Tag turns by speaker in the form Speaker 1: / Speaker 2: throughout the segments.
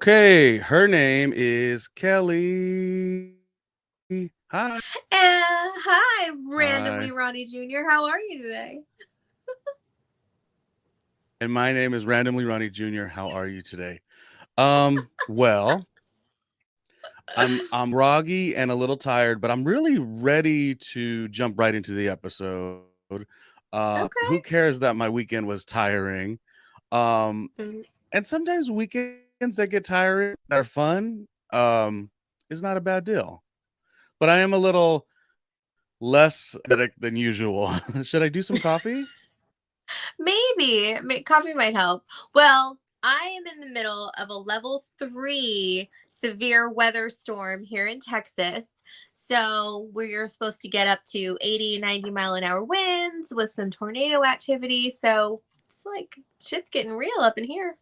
Speaker 1: Okay, her name is Kelly. Hi.
Speaker 2: Hi,
Speaker 1: Hi.
Speaker 2: randomly Ronnie Jr. How are you today?
Speaker 1: And my name is Randomly Ronnie Jr. How are you today? Well, I'm groggy and a little tired, but I'm really ready to jump right into the episode. Who
Speaker 2: Okay.
Speaker 1: cares that my weekend was tiring? Um,
Speaker 2: Mm.
Speaker 1: and sometimes weekends that get tiring that are fun, is not a bad deal. But I am a little less energetic than usual. Should I do some coffee?
Speaker 2: Maybe coffee might help. Well, I am in the middle of a level 3 severe weather storm here in Texas. So we're supposed to get up to 80, 90-mile-an-hour winds with some tornado activity. So it's like shit's getting real up in here.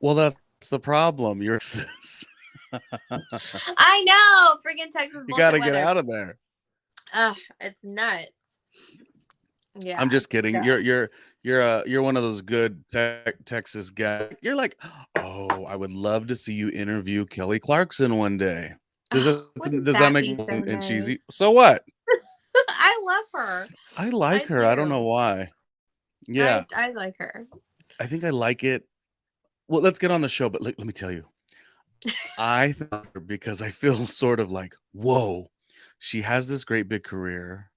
Speaker 1: Well, that's the problem.
Speaker 2: I know, freaking Texas
Speaker 1: You got
Speaker 2: bullshit
Speaker 1: to get
Speaker 2: weather.
Speaker 1: out of there.
Speaker 2: Ugh, it's nuts.
Speaker 1: I'm
Speaker 2: Yeah.
Speaker 1: just kidding.
Speaker 2: So.
Speaker 1: You're one of those good Texas guys. You're like, oh, I would love to see you interview Kelly Clarkson one day.
Speaker 2: Oh, wouldn't
Speaker 1: Does that
Speaker 2: that
Speaker 1: make
Speaker 2: be so
Speaker 1: and cheesy?
Speaker 2: nice?
Speaker 1: So what?
Speaker 2: I love her.
Speaker 1: I like
Speaker 2: I
Speaker 1: her. I don't know
Speaker 2: do.
Speaker 1: why. Yeah,
Speaker 2: I like her.
Speaker 1: I think I like it. Well, let's get on the show. But let me tell you, I think her because I feel sort of like, whoa, she has this great big career,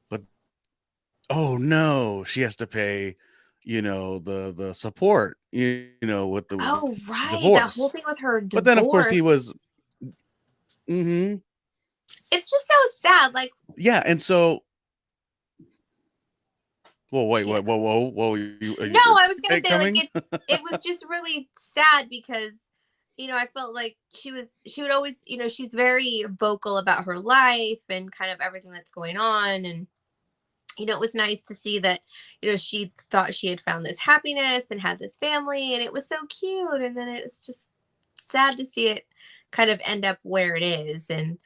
Speaker 1: but oh no, she has to pay, the support, with the
Speaker 2: Oh, right. That whole
Speaker 1: divorce.
Speaker 2: thing with her
Speaker 1: But then of course
Speaker 2: divorce.
Speaker 1: he was hmm
Speaker 2: It's just so sad. Like,
Speaker 1: yeah, and so whoa, wait,
Speaker 2: yeah.
Speaker 1: whoa,
Speaker 2: No, I was gonna
Speaker 1: it
Speaker 2: say like
Speaker 1: coming?
Speaker 2: it was just really sad because I felt like she would always, she's very vocal about her life and kind of everything that's going on. And it was nice to see that, she thought she had found this happiness and had this family, and it was so cute. And then it's just sad to see it kind of end up where it is. And,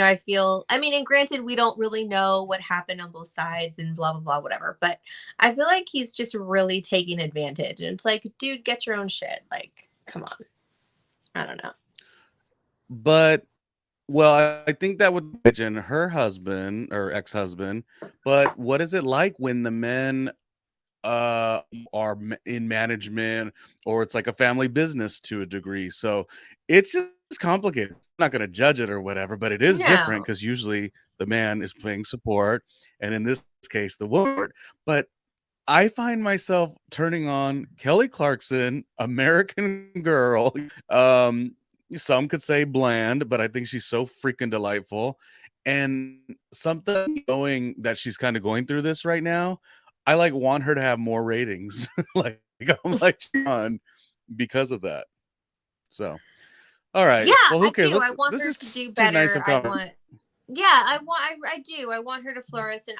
Speaker 2: I feel, I mean, and granted, we don't really know what happened on both sides and blah, blah, blah, whatever. But I feel like he's just really taking advantage. And it's like, dude, get your own shit. Like, come on. I don't know.
Speaker 1: But well, I think that would imagine her husband or ex-husband. But what is it like when the men are in management, or it's like a family business to a degree? So it's just complicated. I'm not going to judge it or whatever, but it is different
Speaker 2: No.
Speaker 1: because usually the man is paying support, and in this case the woman. But I find myself turning on Kelly Clarkson, American Girl. um some could say bland, but I think she's so freaking delightful. And something going that she's kind of going through this right now, I like want her to have more ratings. like I'm like on because of that. So, all
Speaker 2: Yeah,
Speaker 1: right. Well, who
Speaker 2: I
Speaker 1: cares?
Speaker 2: do. I
Speaker 1: Let's
Speaker 2: want
Speaker 1: This
Speaker 2: her
Speaker 1: is
Speaker 2: to do
Speaker 1: too nice
Speaker 2: better.
Speaker 1: of
Speaker 2: I
Speaker 1: cover.
Speaker 2: want Yeah, I do. I want her to flourish. And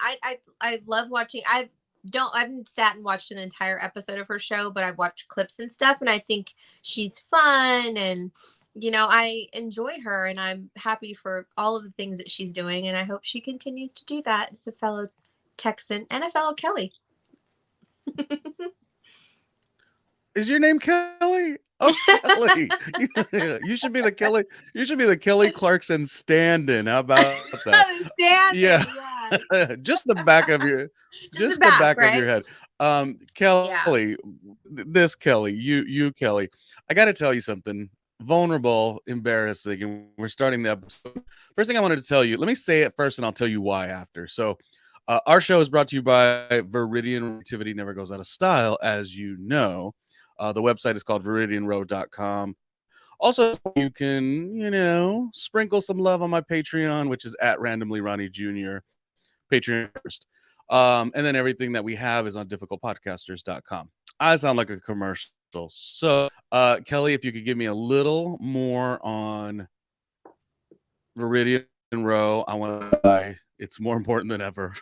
Speaker 2: I love watching. I haven't sat and watched an entire episode of her show, but I've watched clips and stuff, and I think she's fun. And I enjoy her, and I'm happy for all of the things that she's doing, and I hope she continues to do that as a fellow Texan and a fellow Kelly.
Speaker 1: Is your name Kelly? Oh, Kelly. You should be the Kelly. You should be the Kelly Clarkson stand-in. How about that? Yeah.
Speaker 2: Standing, yeah.
Speaker 1: just the back of your
Speaker 2: Just the
Speaker 1: just the
Speaker 2: back,
Speaker 1: back of your
Speaker 2: right?
Speaker 1: head.
Speaker 2: Yeah.
Speaker 1: Kelly, this Kelly, you Kelly. I got to tell you something vulnerable, embarrassing, and we're starting the episode. First thing I wanted to tell you, let me say it first and I'll tell you why after. So, our show is brought to you by Viridian. Activity never goes out of style, as you know. The website is called viridianrow.com. Also, you can, sprinkle some love on my Patreon, which is at Randomly Ronnie Jr. Patreon first. And then everything that we have is on difficultpodcasters.com. I sound like a commercial. So, Kelly, if you could give me a little more on Viridian Row, I want to buy. It's more important than ever.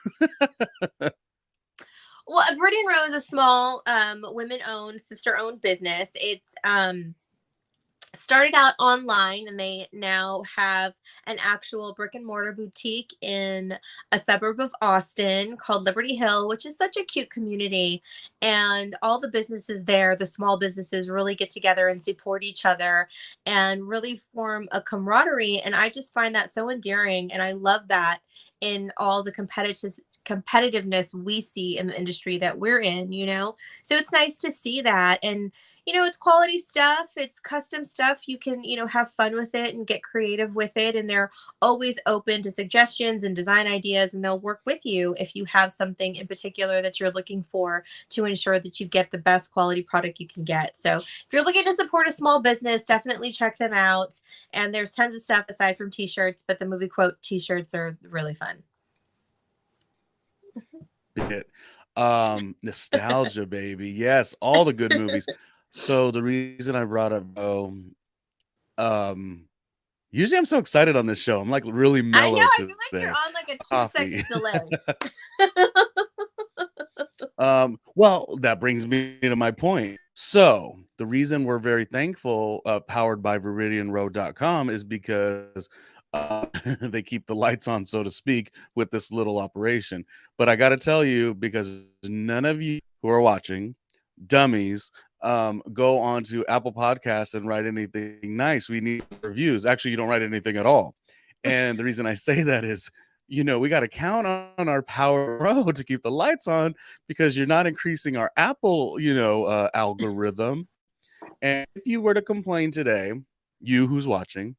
Speaker 2: Well, Viridian Row is a small, women-owned, sister-owned business. It's started out online, and they now have an actual brick and mortar boutique in a suburb of Austin called Liberty Hill, which is such a cute community. And all the businesses there, the small businesses, really get together and support each other and really form a camaraderie. And I just find that so endearing. And I love that in all the competitiveness we see in the industry that we're in. So it's nice to see that. And it's quality stuff. It's custom stuff. You can, have fun with it and get creative with it. And they're always open to suggestions and design ideas. And they'll work with you if you have something in particular that you're looking for to ensure that you get the best quality product you can get. So if you're looking to support a small business, definitely check them out. And there's tons of stuff aside from t-shirts, but the movie quote t-shirts are really fun.
Speaker 1: Bit. Nostalgia, baby. Yes, all the good movies. So the reason I brought up um usually I'm so excited on this show. I'm like really
Speaker 2: I know.
Speaker 1: mellow
Speaker 2: I feel like you're
Speaker 1: today.
Speaker 2: on like a
Speaker 1: Coffee.
Speaker 2: 2-second delay.
Speaker 1: Well, that brings me to my point. So the reason we're very thankful, powered by ViridianRoad.com, is because they keep the lights on, so to speak, with this little operation. But I got to tell you, because none of you who are watching, dummies, go on to Apple Podcasts and write anything nice. We need reviews. Actually, you don't write anything at all. And the reason I say that is, we got to count on our power road to keep the lights on, because you're not increasing our Apple, algorithm. And if you were to complain today, you who's watching,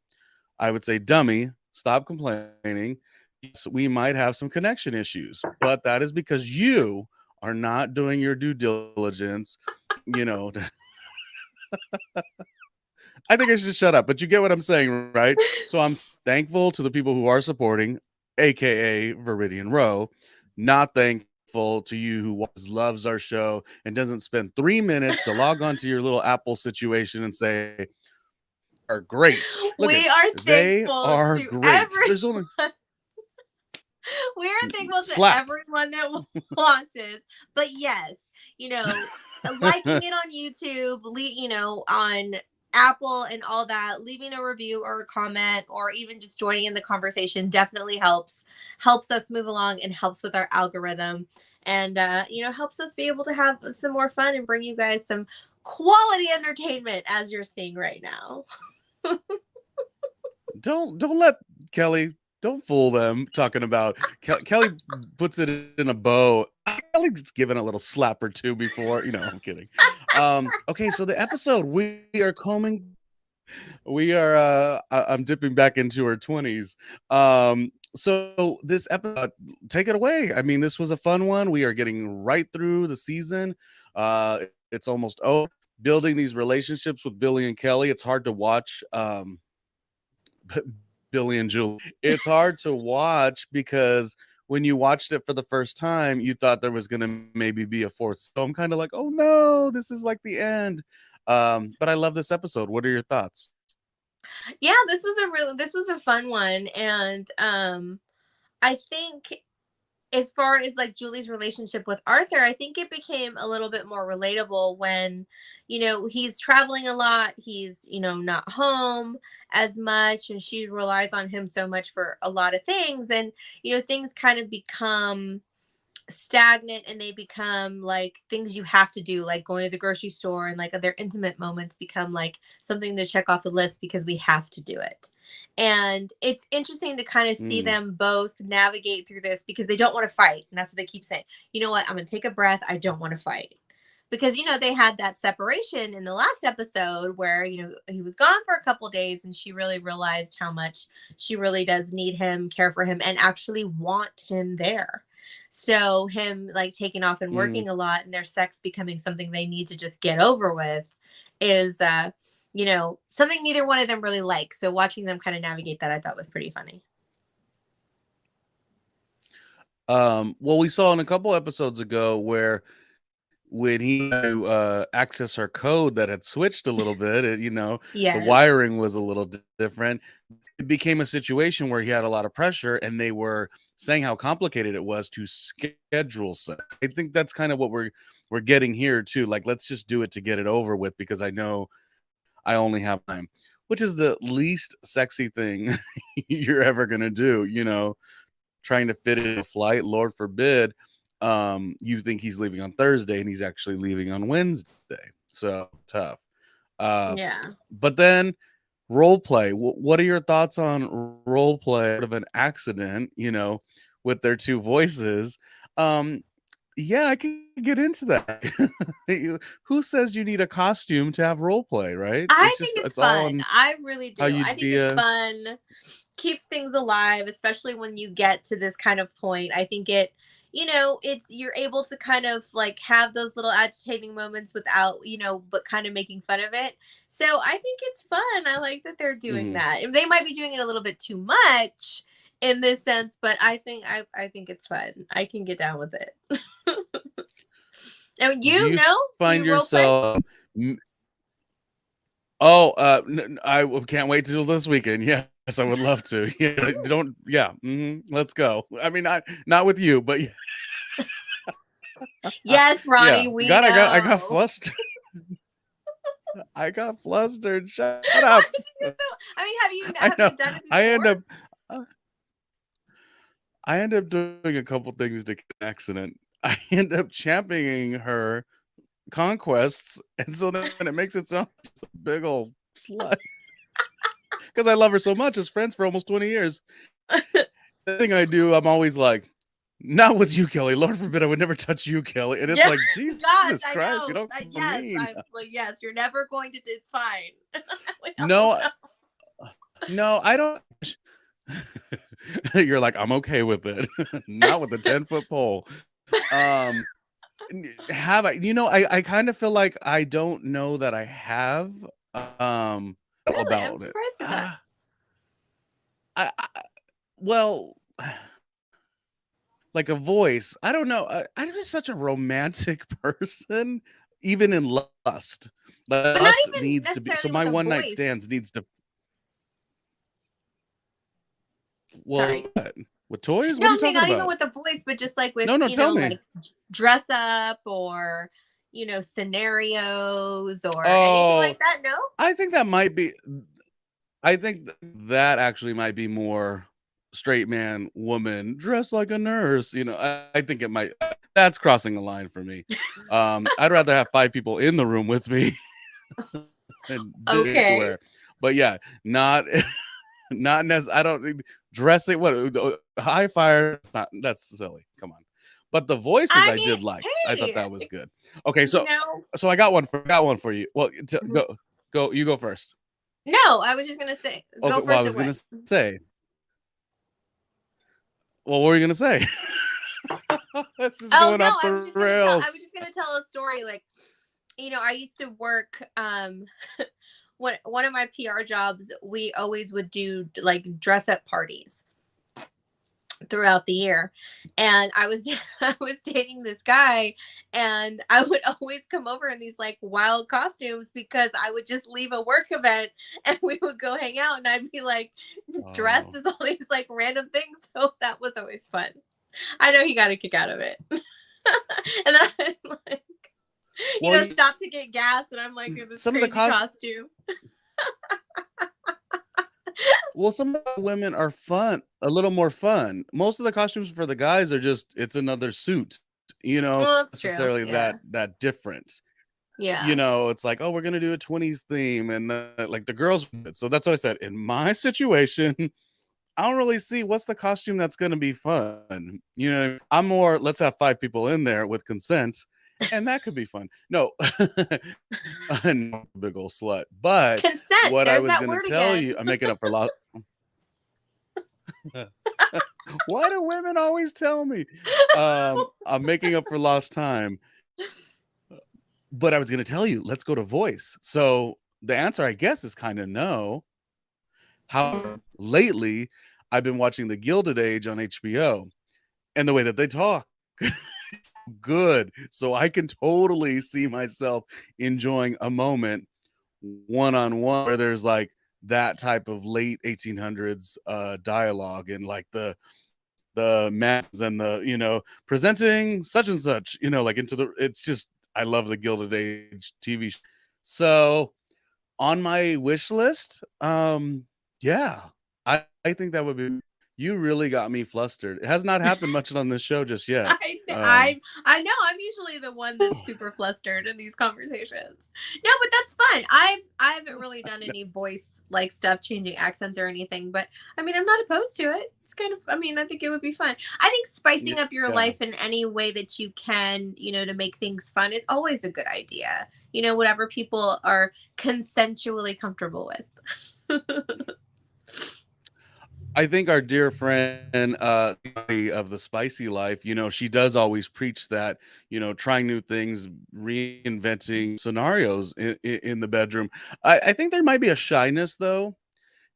Speaker 1: I would say, dummy, stop complaining. Yes, we might have some connection issues, but that is because you are not doing your due diligence. I think I should shut up, but you get what I'm saying, right? So I'm thankful to the people who are supporting, aka Viridian Row. Not thankful to you who loves our show and doesn't spend 3 minutes to log on to your little Apple situation and say, are great. Look,
Speaker 2: We are
Speaker 1: they
Speaker 2: thankful
Speaker 1: are
Speaker 2: to
Speaker 1: great.
Speaker 2: everyone.
Speaker 1: There's only
Speaker 2: We are thankful to
Speaker 1: slap.
Speaker 2: everyone that watches. But yes, liking it on YouTube, on Apple and all that, leaving a review or a comment, or even just joining in the conversation definitely helps us move along and helps with our algorithm, and helps us be able to have some more fun and bring you guys some quality entertainment as you're seeing right now.
Speaker 1: Don't let Kelly, don't fool them talking about Kelly puts it in a bow. Kelly's given a little slap or two before, I'm kidding. Okay, so the episode I'm dipping back into her 20s. So this episode, take it away. I mean, this was a fun one. We are getting right through the season. It's almost over. Building these relationships with Billy and Kelly. It's hard to watch. Billy and Julie. It's hard to watch because when you watched it for the first time, you thought there was going to maybe be a fourth. So I'm kind of like, oh no, this is like the end. But I love this episode. What are your thoughts?
Speaker 2: Yeah, this was a fun one. And I think, as far as like Julie's relationship with Arthur, I think it became a little bit more relatable when, he's traveling a lot. He's, not home as much, and she relies on him so much for a lot of things. And, things kind of become stagnant, and they become like things you have to do, like going to the grocery store, and like their intimate moments become like something to check off the list because we have to do it. And it's interesting to kind of see them both navigate through this, because they don't want to fight. And that's what they keep saying. You know what? I'm going to take a breath. I don't want to fight. Because, they had that separation in the last episode where, he was gone for a couple days, and she really realized how much she really does need him, care for him, and actually want him there. So him like taking off and working a lot, and their sex becoming something they need to just get over with is something neither one of them really like. So watching them kind of navigate that, I thought was pretty funny.
Speaker 1: Well, we saw in a couple episodes ago where when he access her code that had switched a little bit, the
Speaker 2: Yes.
Speaker 1: wiring was a little different. It became a situation where he had a lot of pressure, and they were saying how complicated it was to schedule sex. I think that's kind of what we're getting here too. Like, let's just do it to get it over with, because I know I only have time, which is the least sexy thing you're ever gonna do, trying to fit in a flight. Lord forbid, you think he's leaving on Thursday and he's actually leaving on Wednesday. So tough. Uh,
Speaker 2: Yeah.
Speaker 1: but then role play. What are your thoughts on role play of an accident? With their two voices. Um, yeah, I can get into that. Who says you need a costume to have role play, right?
Speaker 2: I
Speaker 1: It's just
Speaker 2: think it's
Speaker 1: it's all
Speaker 2: fun.
Speaker 1: on
Speaker 2: I really
Speaker 1: how
Speaker 2: do.
Speaker 1: you
Speaker 2: I think it's
Speaker 1: do.
Speaker 2: fun. Keeps things alive, especially when you get to this kind of point. I think it's you're able to kind of like have those little agitating moments without, but kind of making fun of it. So I think it's fun. I like that they're doing
Speaker 1: Mhm.
Speaker 2: that. And they might be doing it a little bit too much in this sense, but I think it's fun. I can get down with it. And
Speaker 1: Do you
Speaker 2: do
Speaker 1: find
Speaker 2: you role play?
Speaker 1: yourself? m- Oh, can't wait till this weekend. Yes, I would love to. Yeah, don't. Yeah, let's go. I mean, not with you, but
Speaker 2: Yes,
Speaker 1: yeah.
Speaker 2: Ronnie, we
Speaker 1: God, I got
Speaker 2: know.
Speaker 1: flustered. I got flustered. Shut
Speaker 2: Why
Speaker 1: up.
Speaker 2: did you get so? I mean,
Speaker 1: I
Speaker 2: have
Speaker 1: know.
Speaker 2: you done it
Speaker 1: I
Speaker 2: before?
Speaker 1: end up. uh, I end up doing a couple things to get an accident. I end up championing her conquests, and so then it makes it sound like she's a big old slut because I love her so much as friends for almost 20 years. The thing I do, I'm always like, not with you, Kelly. Lord forbid I would never touch you, Kelly. And it's
Speaker 2: Yeah,
Speaker 1: like, Jesus
Speaker 2: gosh, I
Speaker 1: Christ,
Speaker 2: know.
Speaker 1: so
Speaker 2: Yes,
Speaker 1: mean.
Speaker 2: I'm like, yes, you're never going to. It's fine. Like, oh
Speaker 1: No,
Speaker 2: no.
Speaker 1: no, I don't. You're like, I'm okay with it. Not with the 10-foot pole. Um, have I? I kind of feel like I don't know that I have.
Speaker 2: Really, I'm
Speaker 1: About it.
Speaker 2: surprised with that.
Speaker 1: I well, like a voice. I don't know. I'm just such a romantic person, even in lust.
Speaker 2: But not
Speaker 1: Lust
Speaker 2: even
Speaker 1: needs to be. So
Speaker 2: necessarily
Speaker 1: my
Speaker 2: with a
Speaker 1: one night
Speaker 2: voice.
Speaker 1: stands needs to.
Speaker 2: Sorry.
Speaker 1: Well, what? With toys?
Speaker 2: No,
Speaker 1: What are you
Speaker 2: I'm saying
Speaker 1: talking
Speaker 2: not even
Speaker 1: about?
Speaker 2: with a voice, but just like with,
Speaker 1: No, no, tell me.
Speaker 2: like dress up or, scenarios or anything
Speaker 1: Oh,
Speaker 2: like that. No?
Speaker 1: I think that might be. I think that actually might be more straight man, woman, dressed like a nurse. I think it might. That's crossing a line for me. I'd rather have 5 people in the room with me and
Speaker 2: Okay.
Speaker 1: anywhere. But yeah, not not I don't dressing. What high fire? That's silly. Come on. But the voices
Speaker 2: I
Speaker 1: I
Speaker 2: mean,
Speaker 1: did like. I thought
Speaker 2: hey,
Speaker 1: that was good. Okay,
Speaker 2: you
Speaker 1: so
Speaker 2: know,
Speaker 1: so I got one for you. Well,
Speaker 2: mhm.
Speaker 1: go. You go first.
Speaker 2: No, I was just gonna say, go
Speaker 1: Okay. Well, I
Speaker 2: first
Speaker 1: was
Speaker 2: at what?
Speaker 1: gonna say. Well, what were you gonna say? This is
Speaker 2: Oh
Speaker 1: going
Speaker 2: no,
Speaker 1: off the
Speaker 2: I was
Speaker 1: rails.
Speaker 2: just gonna tell a story. Like, I used to work one of my PR jobs, we always would do like dress up parties throughout the year. And I was I was dating this guy, and I would always come over in these like wild costumes because I would just leave a work event and we would go hang out, and I'd be like dressed
Speaker 1: Oh,
Speaker 2: as all these like random things. So that was always fun. I know he got a kick out of it. And then I like,
Speaker 1: well,
Speaker 2: stop to get gas, and I'm like in this
Speaker 1: some of the
Speaker 2: crazy
Speaker 1: cost.
Speaker 2: costume.
Speaker 1: Well, some of the women are fun, a little more fun. Most of the costumes for the guys are just it's another suit.
Speaker 2: Well, that's true.
Speaker 1: Necessarily
Speaker 2: Yeah.
Speaker 1: that different.
Speaker 2: Yeah.
Speaker 1: It's like, oh, we're gonna do a 20s theme, and like the girls. So that's what I said. In my situation, I don't really see what's the costume that's gonna be fun. I'm more let's have 5 people in there with consent, and that could be fun. No, no big old slut. But
Speaker 2: Consent.
Speaker 1: what I
Speaker 2: There's
Speaker 1: was
Speaker 2: that
Speaker 1: gonna
Speaker 2: word
Speaker 1: tell
Speaker 2: again.
Speaker 1: you, I'm making up for lost. Why do women always tell me? I'm making up for lost time. But I was gonna tell you, let's go to voice. So the answer, I guess, is kind of no.
Speaker 2: Mhm.
Speaker 1: However, lately I've been watching The Gilded Age on HBO, and the way that they talk, it's good. So I can totally see myself enjoying a moment one on one where there's like that type of late 1800s dialogue and like the masses and the presenting such and such like into the it's just I love the Gilded Age TV show. So On my wish list, yeah, I think that would be. You really got me flustered. It has not happened much on this show just yet.
Speaker 2: I know I'm usually the one that's super flustered in these conversations. No, but that's fun. I haven't really done any voice like stuff, changing accents or anything. But I mean, I'm not opposed to it. It's kind of. I mean, I think it would be fun. I think spicing up your
Speaker 1: Yeah.
Speaker 2: life in any way that you can, to make things fun is always a good idea. Whatever people are consensually comfortable with.
Speaker 1: I think our dear friend of the spicy life, she does always preach that, trying new things, reinventing scenarios in the bedroom. I think there might be a shyness though,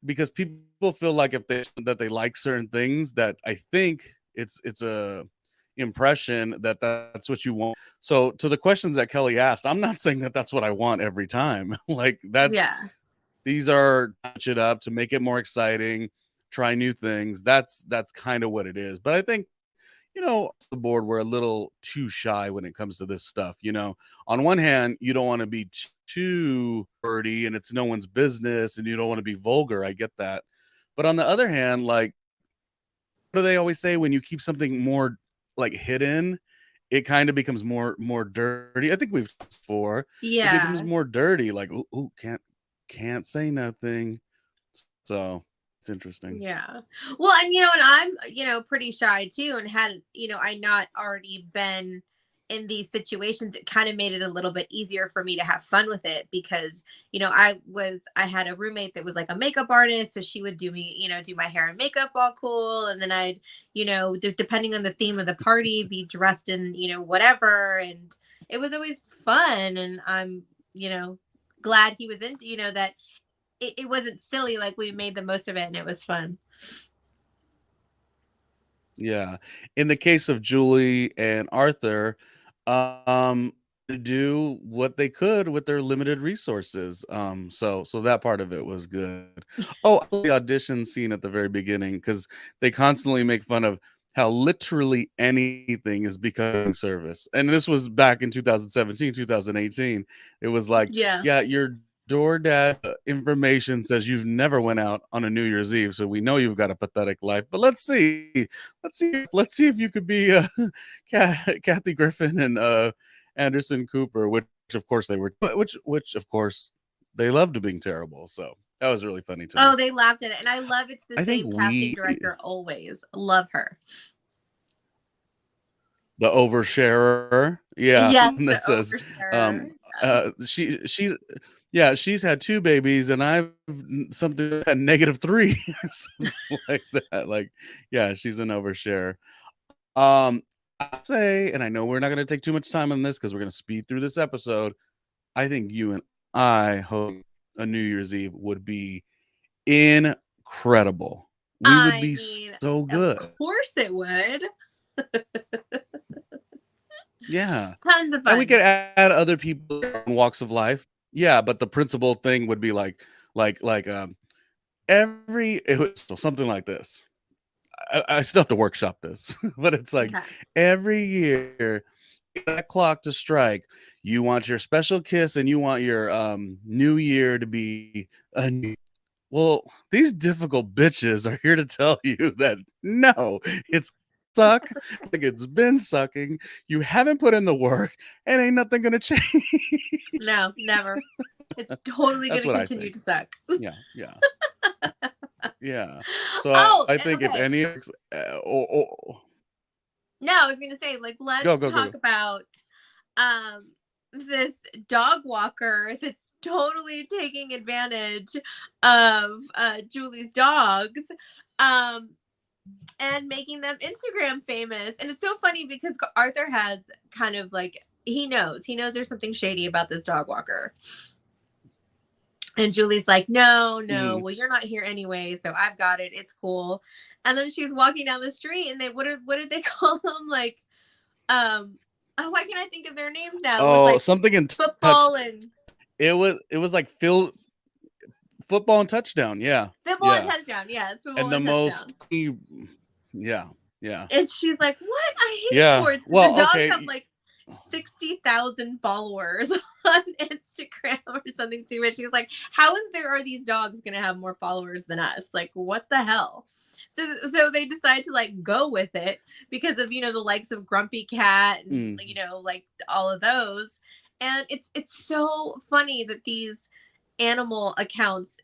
Speaker 1: because people feel like if they like certain things, that I think it's a impression that that's what you want. So to the questions that Kelly asked, I'm not saying that that's what I want every time. Like
Speaker 2: Yeah.
Speaker 1: these are touch it up to make it more exciting, try new things. That's kind of what it is. But I think, the board, we're a little too shy when it comes to this stuff. On one hand, you don't want to be too dirty and it's no one's business and you don't want to be vulgar. I get that. But on the other hand, like, what do they always say? When you keep something more like hidden, it kind of becomes more dirty. I think we've talked before. It becomes
Speaker 2: Yeah.
Speaker 1: more dirty. Like, ooh, can't say nothing. So it's interesting.
Speaker 2: Yeah. Well, and I'm, pretty shy too, and had, I not already been in these situations, it kind of made it a little bit easier for me to have fun with it because, I had a roommate that was like a makeup artist, so she would do me, do my hair and makeup all cool, and then I'd, depending on the theme of the party, be dressed in, whatever, and it was always fun, and I'm, glad he was into, that it wasn't silly, like we made the most of it and it was fun.
Speaker 1: Yeah. In the case of Julie and Arthur, to do what they could with their limited resources. So that part of it was good. Oh, the audition scene at the very beginning, because they constantly make fun of how literally anything is becoming service. And this was back in 2017, 2018. It was like,
Speaker 2: Yeah.
Speaker 1: yeah, your DoorDash information says you've never went out on a New Year's Eve, so we know you've got a pathetic life. But let's see if you could be Kathy Griffin and Anderson Cooper, which of course they were, which of course they loved being terrible. So that was really funny to me.
Speaker 2: Oh, they laughed at it, and I love it's the
Speaker 1: I think
Speaker 2: same casting director always. Love her.
Speaker 1: The oversharer, yeah,
Speaker 2: Yes,
Speaker 1: that
Speaker 2: the
Speaker 1: says,
Speaker 2: oversharer.
Speaker 1: she's had 2 babies and I've something at -3 or something like that. Like, yeah, she's an oversharer. I'd say, and I know we're not gonna take too much time on this because we're gonna speed through this episode. I think you and I hope a New Year's Eve would be incredible. We would
Speaker 2: I
Speaker 1: be
Speaker 2: mean,
Speaker 1: so
Speaker 2: of
Speaker 1: good.
Speaker 2: course it would.
Speaker 1: Yeah.
Speaker 2: Tons of
Speaker 1: And we
Speaker 2: fun.
Speaker 1: could add other people in walks of life. Yeah, but the principal thing would be like every it was so something like this. I still have to workshop this, but it's like
Speaker 2: Okay.
Speaker 1: every year that clock to strike, you want your special kiss and you want your new year to be a new. Well, these difficult bitches are here to tell you that no, it's suck. Like it's been sucking. You haven't put in the work, and ain't nothing gonna change.
Speaker 2: No, never. It's totally
Speaker 1: That's
Speaker 2: going to
Speaker 1: what I
Speaker 2: continue
Speaker 1: think.
Speaker 2: to suck.
Speaker 1: Yeah, yeah, yeah. So
Speaker 2: Oh,
Speaker 1: I think if
Speaker 2: okay.
Speaker 1: any,
Speaker 2: No, I was going to say, like,
Speaker 1: go
Speaker 2: let's
Speaker 1: go go
Speaker 2: talk
Speaker 1: go.
Speaker 2: about this dog walker that's totally taking advantage of Julie's dogs um and making them Instagram famous. And it's so funny because Arthur has kind of like he knows there's something shady about this dog walker. And Julie's like, no,
Speaker 1: Mhm.
Speaker 2: well, you're not here anyway, so I've got it. It's cool. And then she's walking down the street, and what did they call them? Like, oh, why can't I think of their names now? It was
Speaker 1: Oh,
Speaker 2: like
Speaker 1: something in touch.
Speaker 2: football and
Speaker 1: It was like football and touchdown. Yeah,
Speaker 2: football and
Speaker 1: yeah.
Speaker 2: touchdown. Yeah, it's football
Speaker 1: And the
Speaker 2: and touchdown.
Speaker 1: most, yeah, yeah,
Speaker 2: And she's like, what? I hate
Speaker 1: yeah.
Speaker 2: sports. The
Speaker 1: Well,
Speaker 2: dogs have
Speaker 1: okay.
Speaker 2: like 60,000 followers on Instagram or something stupid. She was like, "How are these dogs gonna have more followers than us? Like, what the hell?" So they decide to like go with it because of the likes of Grumpy Cat and
Speaker 1: Mm.
Speaker 2: like all of those. And it's so funny that these animal accounts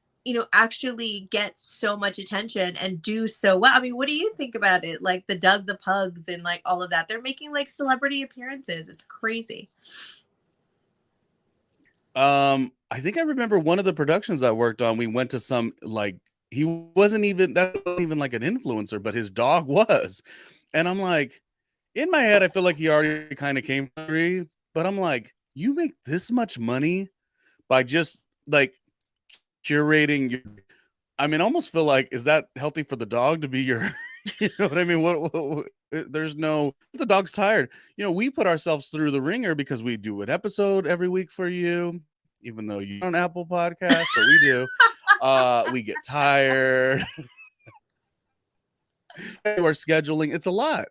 Speaker 2: actually get so much attention and do so well. I mean, what do you think about it? Like the Doug the Pugs and like all of that. They're making like celebrity appearances. It's crazy.
Speaker 1: I think I remember one of the productions I worked on, we went to some like he wasn't even like an influencer, but his dog was. And I'm like, in my head, I feel like he already kind of came free, but I'm like, you make this much money by just like curating your I mean, I almost feel like, is that healthy for the dog to be your you know what I mean? There's no the dog's tired. We put ourselves through the ringer because we do an episode every week for you, even though you're on Apple Podcast, but we do. We get tired. We're scheduling. It's a lot.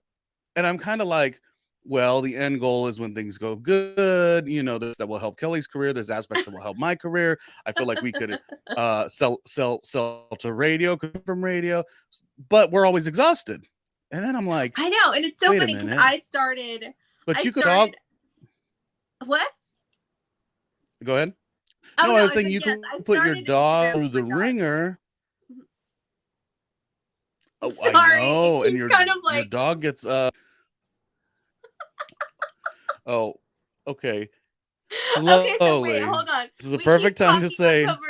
Speaker 1: And I'm kind of like, well, the end goal is when things go good, there's that will help Kellie's career. There's aspects that will help my career. I feel like we could sell to radio, from radio, but we're always exhausted. And then I'm like,
Speaker 2: I know, and it's so
Speaker 1: wait a
Speaker 2: funny because
Speaker 1: minute. But
Speaker 2: I
Speaker 1: you could talk.
Speaker 2: started what?
Speaker 1: Go ahead.
Speaker 2: Oh
Speaker 1: No, I
Speaker 2: no,
Speaker 1: was
Speaker 2: I
Speaker 1: saying
Speaker 2: said
Speaker 1: you
Speaker 2: yes.
Speaker 1: could
Speaker 2: I
Speaker 1: put your
Speaker 2: started
Speaker 1: dog
Speaker 2: Instagram
Speaker 1: through
Speaker 2: for
Speaker 1: the
Speaker 2: dogs.
Speaker 1: ringer. Oh, I
Speaker 2: Sorry, it
Speaker 1: know. And
Speaker 2: keeps kind of
Speaker 1: your
Speaker 2: like
Speaker 1: dog gets oh, okay.
Speaker 2: okay, so wait,
Speaker 1: Slowly.
Speaker 2: hold on.
Speaker 1: This is a
Speaker 2: We keep
Speaker 1: perfect time to
Speaker 2: talking on
Speaker 1: say,
Speaker 2: top of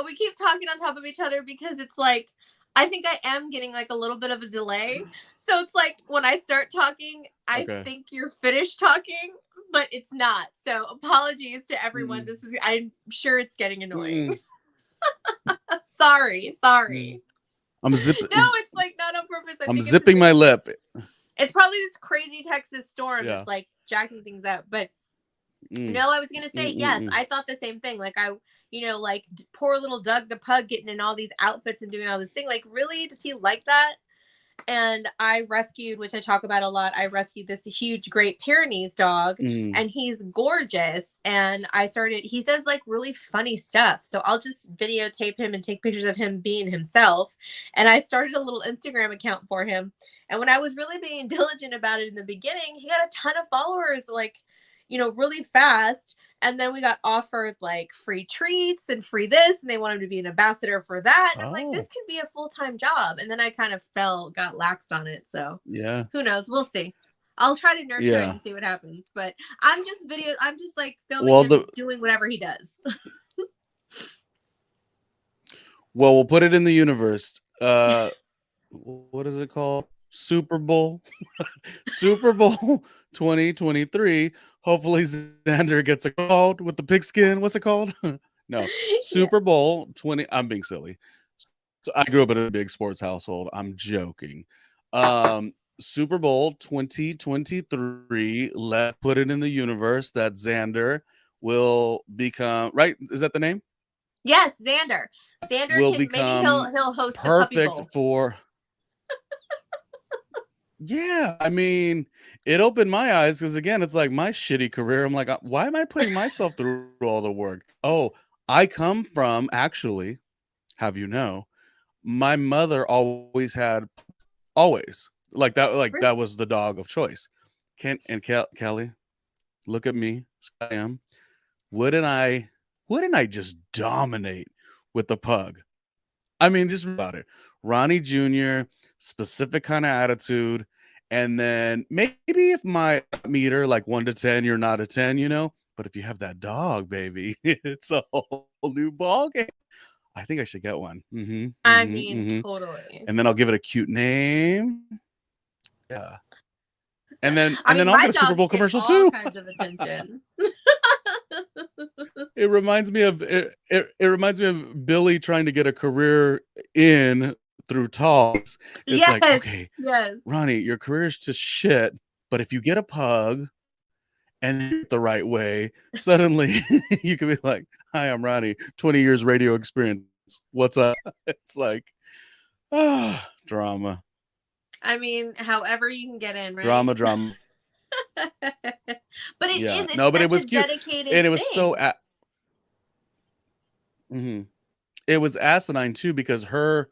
Speaker 2: we keep talking on top of each other because it's like I think I am getting like a little bit of a delay. So it's like when I start talking, I
Speaker 1: okay.
Speaker 2: think you're finished talking, but it's not. So apologies to everyone.
Speaker 1: Mm.
Speaker 2: I'm sure it's getting annoying.
Speaker 1: Mm.
Speaker 2: Sorry.
Speaker 1: Mm.
Speaker 2: No, it's like not on purpose. I
Speaker 1: I'm
Speaker 2: think it's just
Speaker 1: zipping my lip.
Speaker 2: it's probably this crazy Texas storm
Speaker 1: Yeah.
Speaker 2: that's like jacking things up. But
Speaker 1: Mm.
Speaker 2: no, I was gonna say yes. I thought the same thing. Like like poor little Doug the pug getting in all these outfits and doing all this thing. Like, really, does he like that? And I rescued, which I talk about a lot. I rescued this huge Great Pyrenees dog,
Speaker 1: Mm.
Speaker 2: and he's gorgeous. And he says like really funny stuff. So I'll just videotape him and take pictures of him being himself. And I started a little Instagram account for him. And when I was really being diligent about it in the beginning, he got a ton of followers, like, really fast. And then we got offered like free treats and free this, and they want him to be an ambassador for that. And I'm like, this could be a full-time job. And then I kind of got laxed on it. So
Speaker 1: yeah,
Speaker 2: who knows? We'll see. I'll try to nurture it and see what happens. But I'm just like filming him doing whatever he does.
Speaker 1: Well, we'll put it in the universe. What is it called? Super Bowl. Super Bowl 2023. Hopefully Xander gets a call with the pigskin. What's it called? No. Super Bowl 20. I'm being silly. So I grew up in a big sports household. I'm joking. Super Bowl 2023. Let's put it in the universe that Xander will become, right? Is that the name?
Speaker 2: Yes, Xander.
Speaker 1: Will
Speaker 2: maybe he'll host the Puppy Bowl.
Speaker 1: for yeah, I mean, it opened my eyes because again, it's like my shitty career. I'm like, why am I putting myself through all the work? Oh, I come from actually, have you know, my mother always like that was the dog of choice. Kellie, look at me, I am. Wouldn't I just dominate with the pug? I mean, just about it. Ronnie Jr., specific kind of attitude. And then maybe if my meter, like 1 to 10, you're not a 10, But if you have that dog, baby, it's a whole new ball game. I think I should get one.
Speaker 2: I mean, totally.
Speaker 1: And then I'll give it a cute name. Yeah. And then I'll get a Super Bowl commercial too.
Speaker 2: All kinds of attention.
Speaker 1: It reminds me of Billy trying to get a career in through talks. It's like, okay,
Speaker 2: yes,
Speaker 1: Ronnie, your career is just shit, but if you get a pug and the right way, suddenly you can be like, hi, I'm Ronnie, 20 years radio experience. What's up? It's like, drama.
Speaker 2: I mean, however you can get in, right?
Speaker 1: Drama.
Speaker 2: But it
Speaker 1: Yeah.
Speaker 2: is, it's
Speaker 1: No, but it
Speaker 2: such a
Speaker 1: was cute.
Speaker 2: dedicated
Speaker 1: And it was so
Speaker 2: thing.
Speaker 1: mhm. It was asinine too because her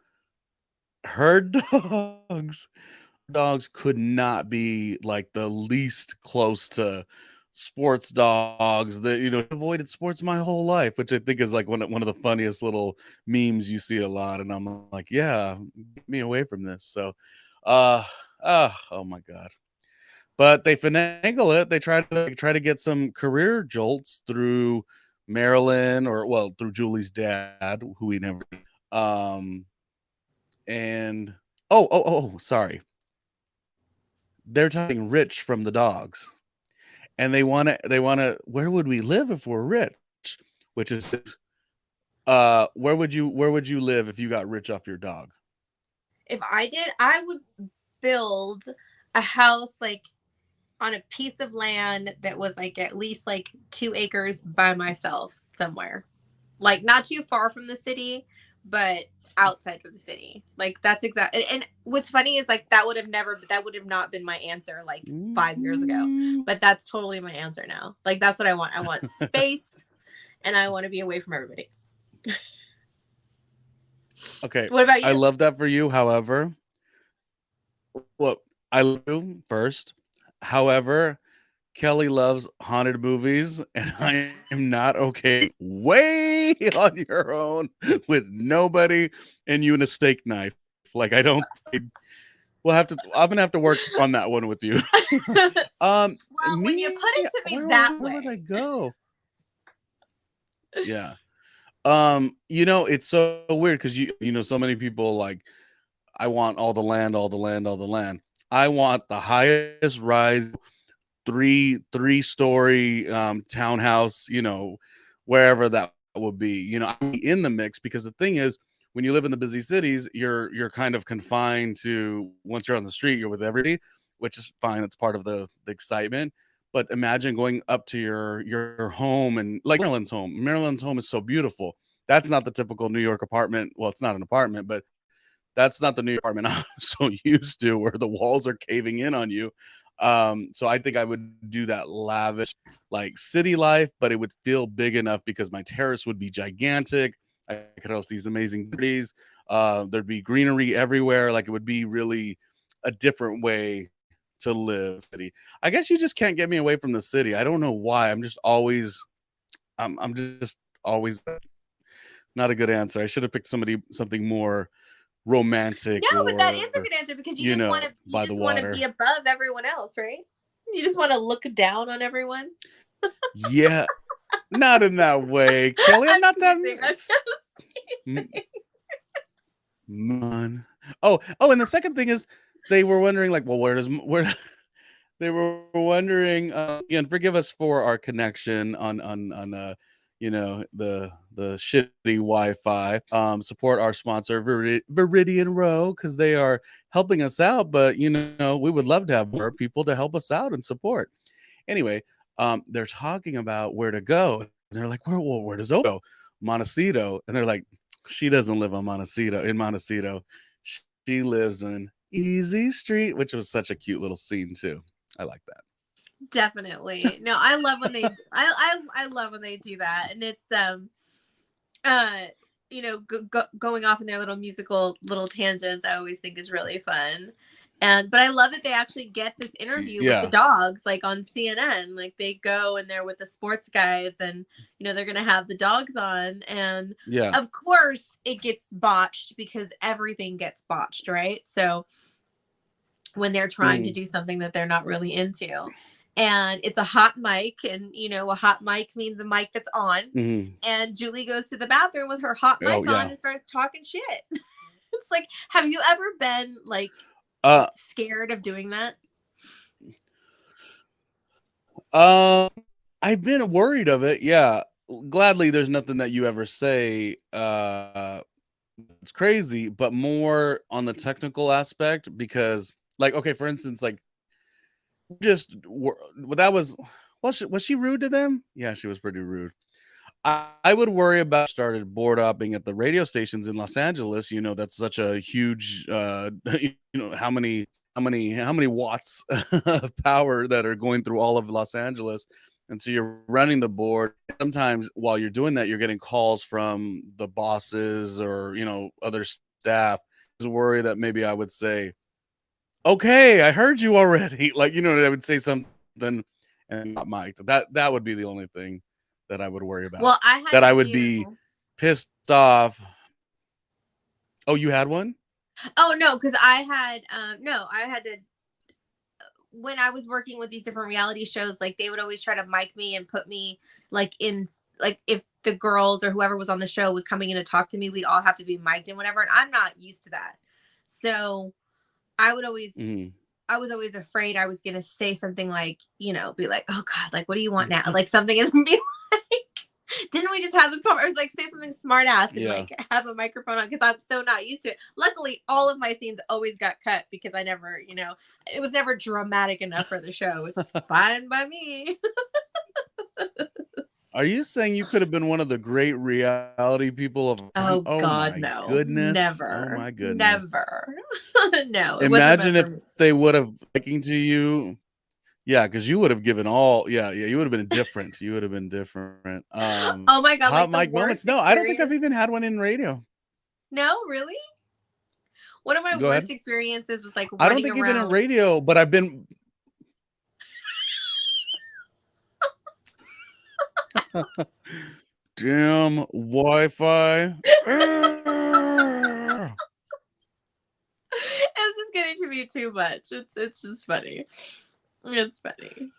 Speaker 1: dogs could not be like the least close to sports dogs that avoided sports my whole life, which I think is like one of the funniest little memes you see a lot. And I'm like, yeah, get me away from this. So uh oh my god. But they finagle it. They try to get some career jolts through Marilyn, or well, through Julie's dad, who we never um and sorry. They're talking rich from the dogs. And they wanna where would we live if we're rich? Which is where would you live if you got rich off your dog?
Speaker 2: If I did, I would build a house like on a piece of land that was like at least like 2 acres by myself somewhere. Like not too far from the city, but outside of the city. Like that's exactly. And what's funny is like that would have not been my answer like 5 years ago.
Speaker 1: Mm,
Speaker 2: But that's totally my answer now. Like that's what I want. I want space and I want to be away from everybody.
Speaker 1: okay,
Speaker 2: What about
Speaker 1: I
Speaker 2: you?
Speaker 1: love that for you. However, well, I love you first. However, Kelly loves haunted movies, and I am not okay way on your own with nobody and you and a steak knife. Like I don't. We'll have to. I'm gonna have to work on that one with you. um,
Speaker 2: Well, when you
Speaker 1: me,
Speaker 2: put it to me that
Speaker 1: where would I
Speaker 2: way.
Speaker 1: go? Yeah. It's so weird because so many people like I want all the land, all the land, all the land. I want the highest rise three-story townhouse, wherever that would be. I'd be in the mix because the thing is, when you live in the busy cities, you're kind of confined to once you're on the street, you're with everybody, which is fine. It's part of the excitement. But imagine going up to your home and like Maryland's home. Maryland's home is so beautiful. That's not the typical New York apartment. Well, it's not an apartment, but that's not the new apartment I'm so used to where the walls are caving in on you. So I think I would do that lavish, like city life, but it would feel big enough because my terrace would be gigantic. I could host these amazing parties. There'd be greenery everywhere. Like it would be really a different way to live city. I guess you just can't get me away from the city. I don't know why. I'm just always not a good answer. I should have picked something more
Speaker 2: No,
Speaker 1: romantic
Speaker 2: but that is a
Speaker 1: or
Speaker 2: good answer because you
Speaker 1: by the
Speaker 2: just want to be
Speaker 1: water.
Speaker 2: above everyone else, right? You just want to look down on everyone.
Speaker 1: Yeah, not in that way, Kelly. I'm
Speaker 2: I'm
Speaker 1: not that
Speaker 2: teasing. I'm just
Speaker 1: m-
Speaker 2: teasing.
Speaker 1: man. Oh, and the second thing is they were wondering like, well, where they were wondering again, forgive us for our connection on the shitty Wi-Fi. Support our sponsor Viridian Row because they are helping us out, but we would love to have more people to help us out and support. Anyway, they're talking about where to go. And they're like, where does Oprah go? Montecito. And they're like, she doesn't live on Montecito. She lives in Easy Street, which was such a cute little scene too. I like that.
Speaker 2: Definitely. No, I love when they I love when they do that. And it's uh going off in their little musical little tangents, I always think is really fun. But I love that they actually get this interview with the
Speaker 1: Yeah.
Speaker 2: dogs like on CNN. Like they go and they're with the sports guys and they're going to have the dogs on, and
Speaker 1: Yeah.
Speaker 2: of course it gets botched because everything gets botched, right? So when they're trying to
Speaker 1: Mhm.
Speaker 2: do something that they're not really into. And it's a hot mic, and a hot mic means a mic that's on.
Speaker 1: Mhm.
Speaker 2: And Julie goes to the bathroom with her hot
Speaker 1: Oh,
Speaker 2: mic on
Speaker 1: yeah.
Speaker 2: and starts talking shit. It's like, have you ever been like
Speaker 1: Uh,
Speaker 2: scared of doing that?
Speaker 1: um, I've been worried of it. Yeah. Gladly, there's nothing that you ever say. It's crazy, but more on the technical aspect because, like, okay, for instance, like, well, that was she rude to them? Yeah, she was pretty rude. I would worry about started board hopping at the radio stations in Los Angeles. That's such a huge, how many how many watts of power that are going through all of Los Angeles. And so you're running the board. Sometimes while you're doing that, you're getting calls from the bosses or, other staff. There's a worry that maybe I would say, okay, I heard you already. Like, I would say something and not mic'd. That would be the only thing that I would worry about.
Speaker 2: Well, I had
Speaker 1: That
Speaker 2: to
Speaker 1: I would be pissed off. Oh, you had one?
Speaker 2: Oh no, because I had to, when I was working with these different reality shows, like they would always try to mic me and put me like in, like if the girls or whoever was on the show was coming in to talk to me, we'd all have to be mic'd and whatever. And I'm not used to that. So I would always, I was always afraid I was going to say something like, be like, oh God, like, what do you want now? Like something and be like, didn't we just have this conversation? Like say something smart ass and like have a microphone on, because I'm so not used to it. Luckily, all of my scenes always got cut because I never, it was never dramatic enough for the show. It's fine by me.
Speaker 1: Are you saying you could have been one of the great reality people of?
Speaker 2: Oh God,
Speaker 1: my
Speaker 2: no,
Speaker 1: goodness!
Speaker 2: never,
Speaker 1: Oh my goodness!
Speaker 2: never. No,
Speaker 1: Imagine if they would have liking to you. Yeah, because you would have given all. Yeah, you would have been different. You would have been different.
Speaker 2: Oh my God,
Speaker 1: hot
Speaker 2: like
Speaker 1: mic moments. No, I don't think I've even had one in radio.
Speaker 2: No, really? One of my worst experiences was like
Speaker 1: I don't think even in radio, but I've been. Damn Wi-Fi.
Speaker 2: It's just getting to be too much. It's just funny. It's funny.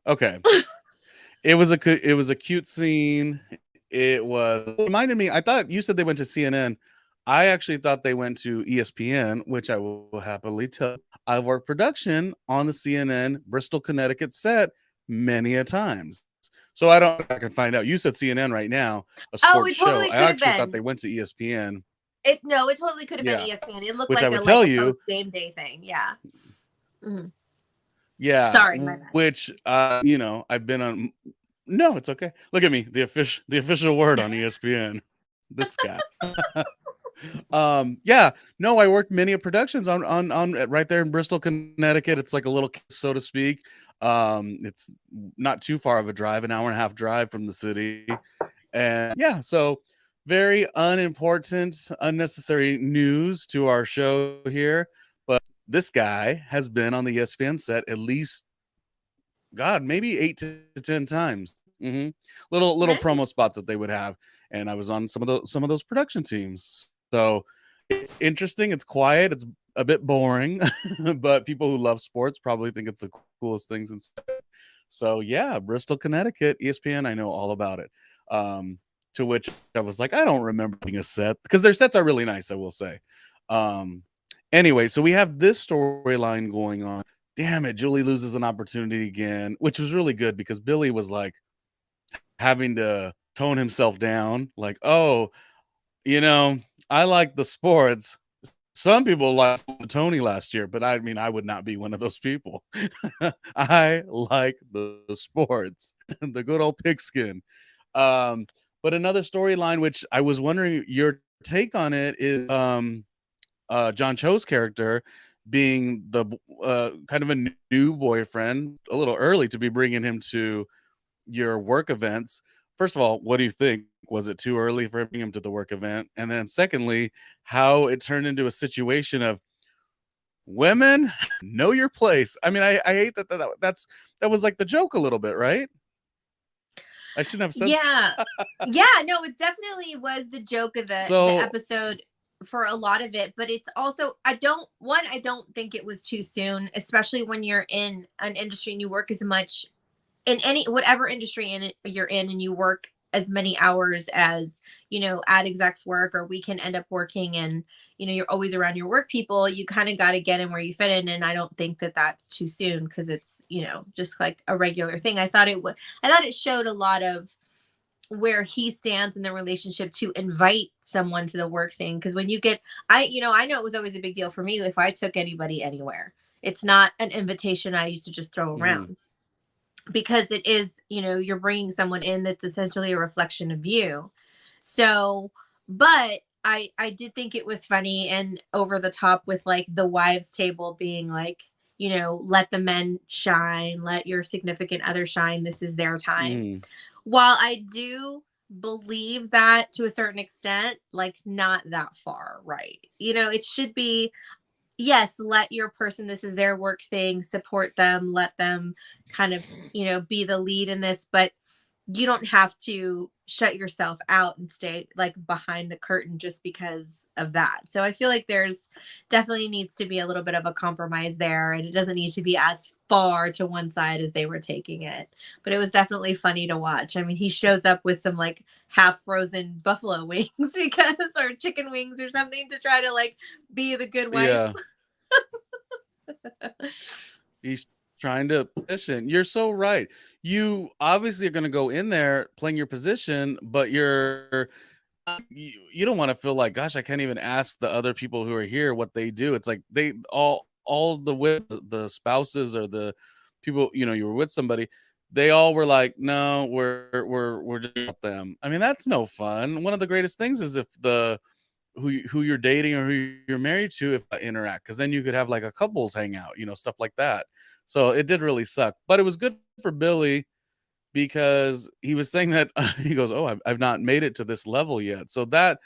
Speaker 1: Okay. It was a cute scene. It reminded me. I thought you said they went to CNN. I actually thought they went to ESPN, which I will happily tell. I've worked production on the CNN Bristol, Connecticut set many a times. So I can find out. You said CNN right now, a sports show. I actually thought they went to ESPN.
Speaker 2: It totally could have been ESPN. It looked like a game day thing. Yeah. Mm-hmm.
Speaker 1: Yeah.
Speaker 2: Sorry, my bad.
Speaker 1: Which I've been on. No, it's okay. Look at me, the official word on ESPN. This guy. Yeah. No, I worked many productions on right there in Bristol, Connecticut. It's like a little, so to speak. It's not too far of a drive, an hour and a half drive from the city. And yeah, so very unimportant, unnecessary news to our show here. But this guy has been on the ESPN set at least, God, maybe 8 to 10 times. Little promo spots that they would have, and I was on some of those production teams. So it's interesting. It's quiet. It's a bit boring, but people who love sports probably think it's the coolest things instead. So yeah, Bristol, Connecticut, ESPN. I know all about it. To which I was like, I don't remember being a set, because their sets are really nice, I will say. Anyway, so we have this storyline going on. Damn it, Julie loses an opportunity again, which was really good because Billy was like having to tone himself down. Like, oh, I like the sports. Some people liked Tony last year, but I mean, I would not be one of those people. I like the sports, the good old pigskin. But another storyline, which I was wondering your take on it, is John Cho's character being the kind of a new boyfriend, a little early to be bringing him to your work events. First of all, what do you think? Was it too early for him to the work event? And then secondly, how it turned into a situation of women know your place. I mean, I hate that was like the joke a little bit, right? I shouldn't have said.
Speaker 2: Yeah. No, it definitely was the joke of the episode for a lot of it, but it's also, I don't think it was too soon, especially when you're in an industry and you work as much in whatever industry you're in, and you work as many hours as, ad execs work, or we can end up working, and, you're always around your work people. You kind of got to get in where you fit in. And I don't think that that's too soon, because it's, just like a regular thing. I thought it showed a lot of where he stands in the relationship to invite someone to the work thing. Because when you get, I know it was always a big deal for me if I took anybody anywhere. It's not an invitation I used to just throw around, because it is, you're bringing someone in that's essentially a reflection of you. So, but I did think it was funny and over the top with like the wives table being like, let the men shine, let your significant other shine, this is their time.
Speaker 1: Mm,
Speaker 2: While I do believe that to a certain extent, like not that far, right? It should be, yes, let your person, this is their work thing, support them, let them kind of, be the lead in this, but you don't have to shut yourself out and stay like behind the curtain just because of that. So I feel like there's definitely needs to be a little bit of a compromise there, and it doesn't need to be as far to one side as they were taking it. But it was definitely funny to watch. I mean, he shows up with some like half frozen buffalo wings because or chicken wings or something to try to like be the good wife.
Speaker 1: yeah. He's trying to position. You're so right. You obviously are going to go in there playing your position, but you don't want to feel like, gosh, I can't even ask the other people who are here what they do. It's like they all the spouses or the people, you were with somebody, they all were like, no, we're just with them. I mean, that's no fun. One of the greatest things is if the who you're dating or who you're married to if interact, because then you could have like a couples hangout, stuff like that. So it did really suck, but it was good for Billy because he was saying that he goes, oh, I've not made it to this level yet. So that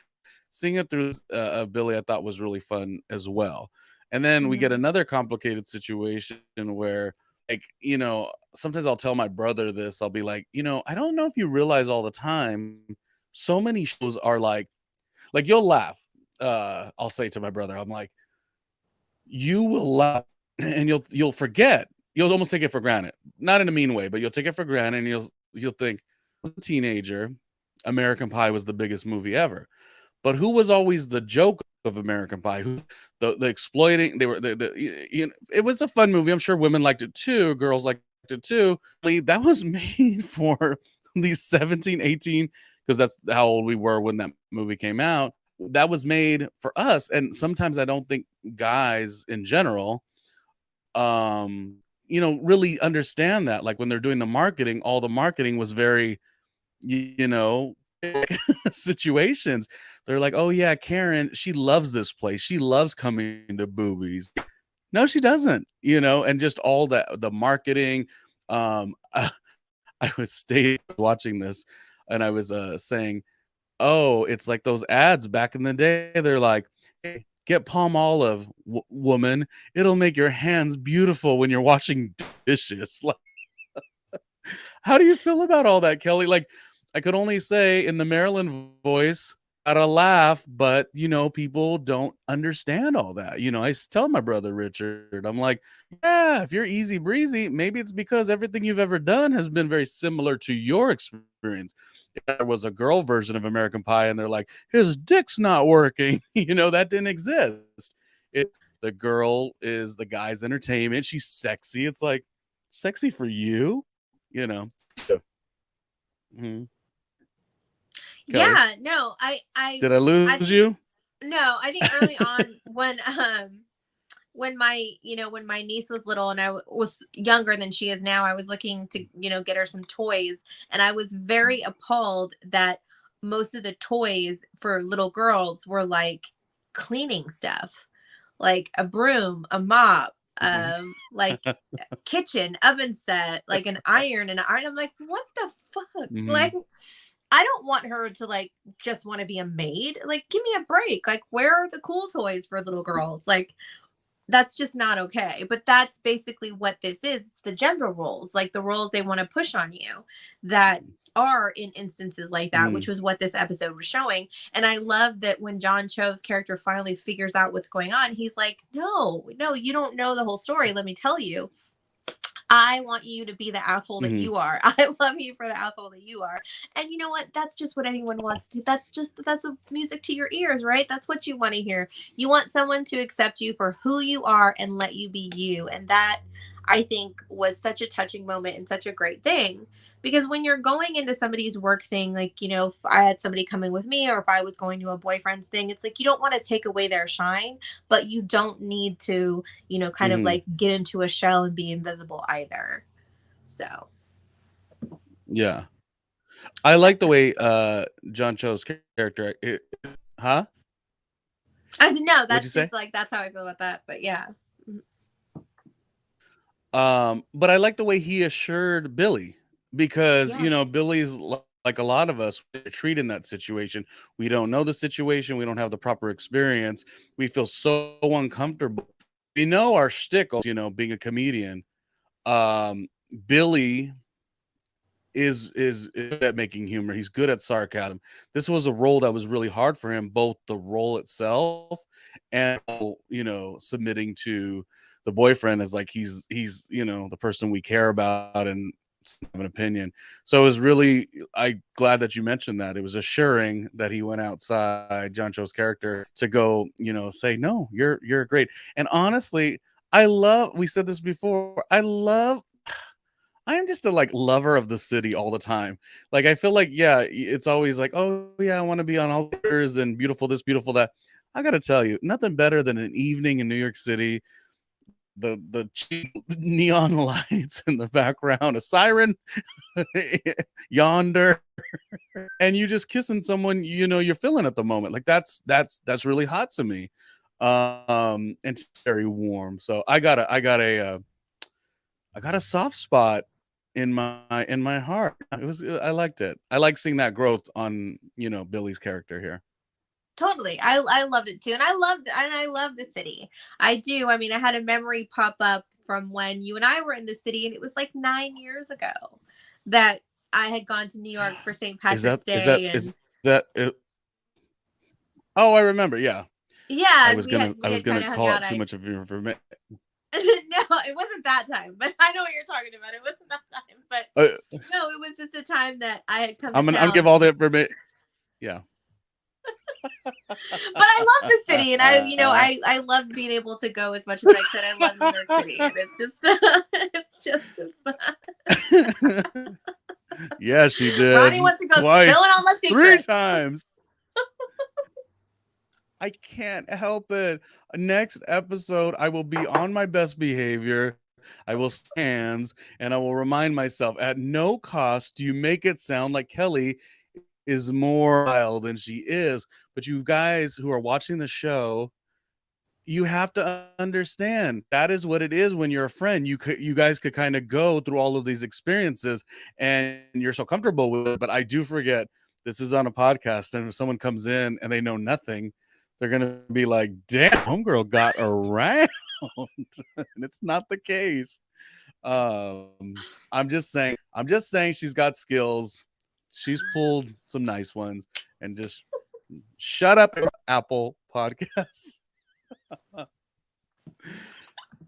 Speaker 1: seeing it through of Billy, I thought was really fun as well. And then we get
Speaker 2: Mhm.
Speaker 1: another complicated situation where, like, sometimes I'll tell my brother this. I'll be like, I don't know if you realize all the time, so many shows are like you'll laugh. I'll say to my brother, I'm like, you will laugh and you'll forget. You'll almost take it for granted. Not in a mean way, but you'll take it for granted and you'll think, as a teenager, American Pie was the biggest movie ever. But who was always the joke of American Pie? Who the exploiting? They were it was a fun movie. I'm sure women liked it too. Girls liked it too. That was made for these 17, 18, because that's how old we were when that movie came out. That was made for us. And sometimes I don't think guys in general really understand that. Like when they're doing the marketing, all the marketing was very, you know, situations. They're like, oh yeah, Karen, she loves this place. She loves coming to boobies. No, she doesn't, and just all the marketing. I was stay watching this and I was saying, oh, it's like those ads back in the day. They're like, hey, get palm olive, woman. It'll make your hands beautiful when you're washing dishes. Like, how do you feel about all that, Kelly? Like, I could only say in the Maryland voice, gotta laugh, but people don't understand all that. I tell my brother Richard, I'm like, yeah, if you're easy breezy, maybe it's because everything you've ever done has been very similar to your experience. If there was a girl version of American Pie and they're like, his dick's not working, that didn't exist. The girl is the guy's entertainment. She's sexy. It's like, sexy for you, you know. So, mhm. Kelly,
Speaker 2: Yeah, no,
Speaker 1: did I
Speaker 2: I
Speaker 1: lose
Speaker 2: think
Speaker 1: you?
Speaker 2: no, I think early on when my niece was little and was younger than she is now, I was looking to, get her some toys, and I was very appalled that most of the toys for little girls were like cleaning stuff, like a broom, a mop,
Speaker 1: Mhm.
Speaker 2: like kitchen oven set, like an iron and an iron. I'm like, what the fuck? Like,
Speaker 1: Mhm.
Speaker 2: I don't want her to like just want to be a maid. Like, give me a break. Like, where are the cool toys for little girls? Like, that's just not okay. But that's basically what this is. It's the gender roles, like the roles they want to push on you that are in instances like that, which
Speaker 1: Mhm.
Speaker 2: was what this episode was showing. And I love that when John Cho's character finally figures out what's going on, he's like, no, no, you don't know the whole story. Let me tell you. I want you to be the asshole that
Speaker 1: Mhm.
Speaker 2: you are. I love you for the asshole that you are. And you know what? That's just what anyone wants to. That's music to your ears, right? That's what you want to hear. You want someone to accept you for who you are and let you be you. And that, I think, was such a touching moment and such a great thing. Because when you're going into somebody's work thing, like, if I had somebody coming with me or if I was going to a boyfriend's thing, it's like you don't want to take away their shine, but you don't need to, kind of
Speaker 1: Mhm.
Speaker 2: like get into a shell and be invisible either. So,
Speaker 1: Yeah. I like the way John Cho's character huh?
Speaker 2: I said, no,
Speaker 1: What'd you
Speaker 2: that's
Speaker 1: say?
Speaker 2: just like, that's how I feel about that. But yeah.
Speaker 1: But I like the way he assured Billy because,
Speaker 2: Yeah.
Speaker 1: Billy's like a lot of us treat in that situation. We don't know the situation. We don't have the proper experience. We feel so uncomfortable. We know our shtick, being a comedian. Um, Billy is good at making humor. He's good at sarcasm. This was a role that was really hard for him, both the role itself and submitting to the boyfriend as like he's the person we care about and have an opinion. So it was really I glad that you mentioned that. It was assuring that he went outside John Cho's character to go, say, no, you're great. And honestly, we said this before, I am just a like lover of the city all the time. Like I feel like it's always like, oh yeah, I want to be on all theaters and beautiful this, beautiful that. I gotta tell you, nothing better than an evening in New York City. The cheap neon lights in the background, a siren yonder, and you just kissing someone you're feeling at the moment. Like that's really hot to me. And it's very warm. So I got a soft spot in my heart. I liked it. I like seeing that growth on, Billy's character here.
Speaker 2: Totally. I loved it too. And I love the city. I do. I mean, I had a memory pop up from when you and I were in the city, and it was like 9 years ago that I had gone to New York for St.
Speaker 1: Is that
Speaker 2: Patrick's
Speaker 1: is that
Speaker 2: Day.
Speaker 1: is
Speaker 2: And
Speaker 1: that it? Oh, I remember. Yeah.
Speaker 2: yeah,
Speaker 1: I
Speaker 2: and
Speaker 1: was
Speaker 2: we
Speaker 1: gonna
Speaker 2: had
Speaker 1: I
Speaker 2: we
Speaker 1: was
Speaker 2: had kind
Speaker 1: gonna
Speaker 2: of hung
Speaker 1: call
Speaker 2: out.
Speaker 1: out too
Speaker 2: I
Speaker 1: much of your information.
Speaker 2: no, it wasn't that time, but I know what you're talking about. It wasn't that time. But no, it was just a time that I had come to
Speaker 1: I'm give
Speaker 2: town.
Speaker 1: all the
Speaker 2: And
Speaker 1: information. Yeah.
Speaker 2: but I love the city, and I loved being able to go as much as I could. I love New York City, and it's just it's just
Speaker 1: Yeah, she
Speaker 2: Ronnie
Speaker 1: did
Speaker 2: wants to go spilling
Speaker 1: twice,
Speaker 2: all my
Speaker 1: 3
Speaker 2: secrets.
Speaker 1: times. I can't help it. Next episode, I will be on my best behavior. I will stand and I will remind myself at no cost do you make it sound like Kellie is more wild than she is. But you guys who are watching the show, you have to understand that is what it is when you're a friend. You guys could kind of go through all of these experiences and you're so comfortable with it. But I do forget this is on a podcast, and if someone comes in and they know nothing, they're gonna be like, damn, homegirl got around. And it's not the case. I'm just saying she's got skills. She's pulled some nice ones, and just shut up, Apple Podcasts.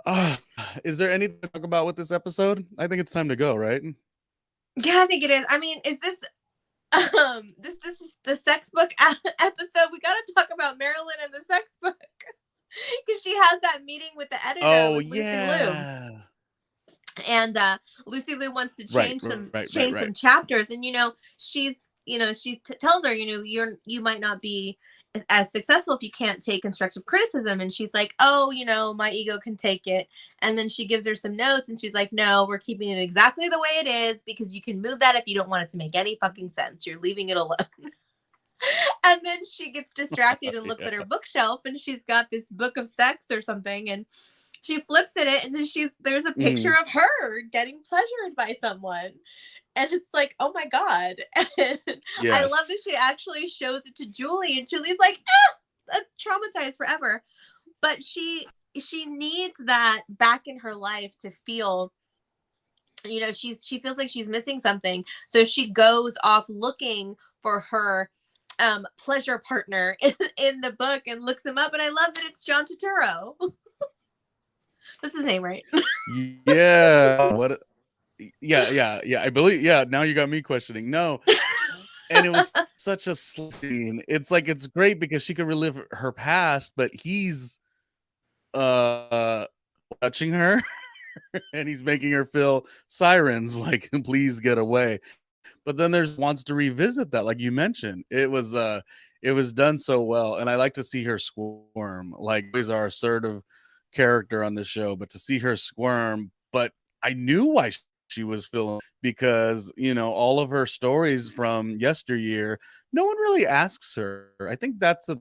Speaker 1: Uh, is there anything to talk about with this episode? I think it's time to go, right?
Speaker 2: Yeah, I think it is. I mean, is this this is the sex book episode? We got to talk about Marilyn and the sex book because she has that meeting with the editor
Speaker 1: Oh
Speaker 2: with Lucy Liu.
Speaker 1: yeah.
Speaker 2: And Lucy Liu wants to
Speaker 1: Right,
Speaker 2: change
Speaker 1: right.
Speaker 2: some chapters, and she tells her, you might not be as successful if you can't take constructive criticism. And she's like, oh, my ego can take it. And then she gives her some notes, and she's like, no, we're keeping it exactly the way it is because you can move that if you don't want it to make any fucking sense. You're leaving it alone. And then she gets distracted and looks at her bookshelf, and she's got this book of sex or something, and she flips at it, and then there's a picture of her getting pleasured by someone. And it's like, oh my God. And
Speaker 1: Yes.
Speaker 2: I love that she actually shows it to Julie, and Julie's like, traumatized forever. But she needs that back in her life to feel, she feels like she's missing something. So she goes off looking for her pleasure partner in the book and looks him up. And I love that it's John Turturro. That's his name, right?
Speaker 1: Yeah. What? Yeah. I believe. Yeah. Now you got me questioning. No. And it was such a scene. It's like it's great because she could relive her past, but he's touching her and he's making her feel sirens like please get away. But then there's wants to revisit that, like you mentioned. It was done so well, and I like to see her squirm. Like always our assertive character on the show, but to see her squirm, but I knew why she was feeling because all of her stories from yesteryear, no one really asks her. I think that's a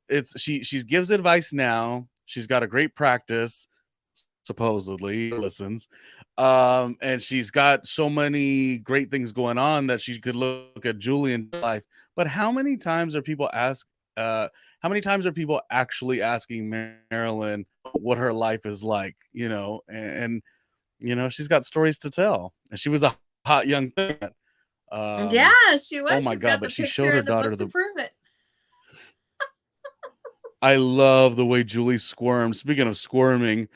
Speaker 1: it's she gives advice now. She's got a great practice, supposedly listens, and she's got so many great things going on that she could look at Julian's life. But uh how many times are people actually asking Marilyn what her life is like, and she's got stories to tell, and she was a hot young thing.
Speaker 2: Yeah, she
Speaker 1: Oh
Speaker 2: was.
Speaker 1: my
Speaker 2: She's
Speaker 1: god,
Speaker 2: got
Speaker 1: but
Speaker 2: the
Speaker 1: she showed
Speaker 2: picture
Speaker 1: her
Speaker 2: in the
Speaker 1: daughter
Speaker 2: book to
Speaker 1: the
Speaker 2: prove it.
Speaker 1: I love the way Julie squirmed. Speaking of squirming,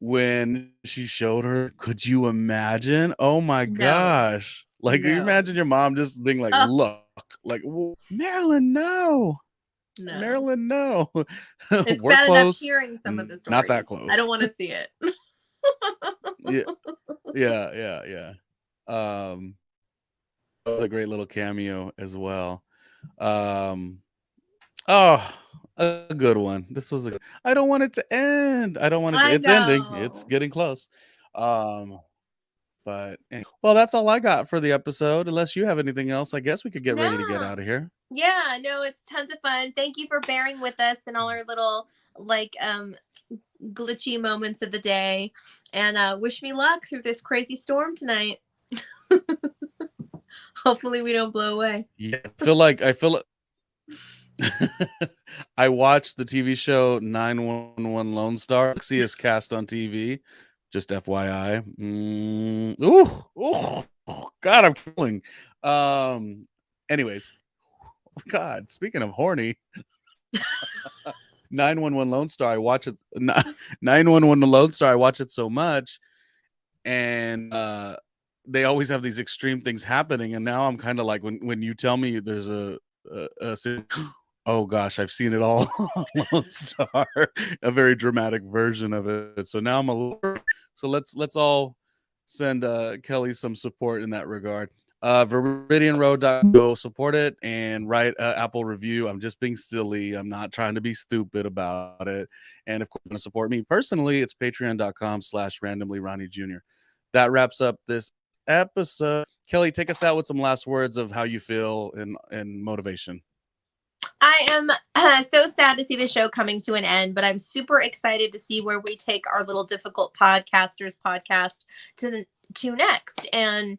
Speaker 1: when she showed her, could you imagine? Oh my
Speaker 2: No,
Speaker 1: gosh. Like, you
Speaker 2: no.
Speaker 1: imagine your mom just being like,
Speaker 2: Oh,
Speaker 1: look, like, Marilyn, no.
Speaker 2: no.
Speaker 1: Marilyn, no.
Speaker 2: It's
Speaker 1: We're
Speaker 2: bad enough
Speaker 1: close.
Speaker 2: hearing some of the
Speaker 1: Not that
Speaker 2: stories. I don't
Speaker 1: close.
Speaker 2: want to see it.
Speaker 1: Yeah, yeah. Um, that was a great little cameo as well. Um, Oh, a good one. This was a I don't want it to end. I don't want it to
Speaker 2: I
Speaker 1: It's ending. It's
Speaker 2: know.
Speaker 1: getting close. Um, well, that's all I got for the episode. Unless you have anything else, I guess we could get ready to get
Speaker 2: No.
Speaker 1: out of here.
Speaker 2: Yeah, no, it's tons of fun. Thank you for bearing with us and all our little like glitchy moments of the day. And wish me luck through this crazy storm tonight. Hopefully we don't blow away.
Speaker 1: Yeah, I feel like I watched the TV show 911 Lone Star. See us cast on TV. Just FYI. God, I'm killing. Anyways, God, speaking of horny, 911 Lone Star, I watch it. 911 Lone Star, I watch it so much, and they always have these extreme things happening. And now I'm kind of like, when you tell me there's a oh gosh, I've seen it all on Lone Star, a very dramatic version of it. So now I'm a little. So let's all send Kellie some support in that regard. Go support it and write an Apple review. I'm just being silly. I'm not trying to be stupid about it. And of course, want to support me personally, it's patreon.com/randomlyRJ. That wraps up this episode. Kellie, take us out with some last words of how you feel and motivation.
Speaker 2: I am so sad to see the show coming to an end, but I'm super excited to see where we take our little difficult podcasters podcast to next. And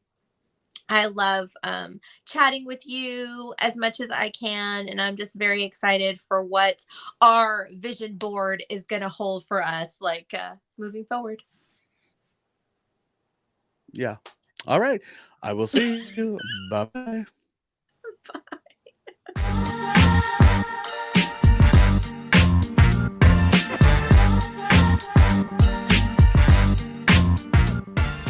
Speaker 2: I love chatting with you as much as I can. And I'm just very excited for what our vision board is going to hold for us, like moving forward.
Speaker 1: Yeah. All right. I will see you. Bye bye.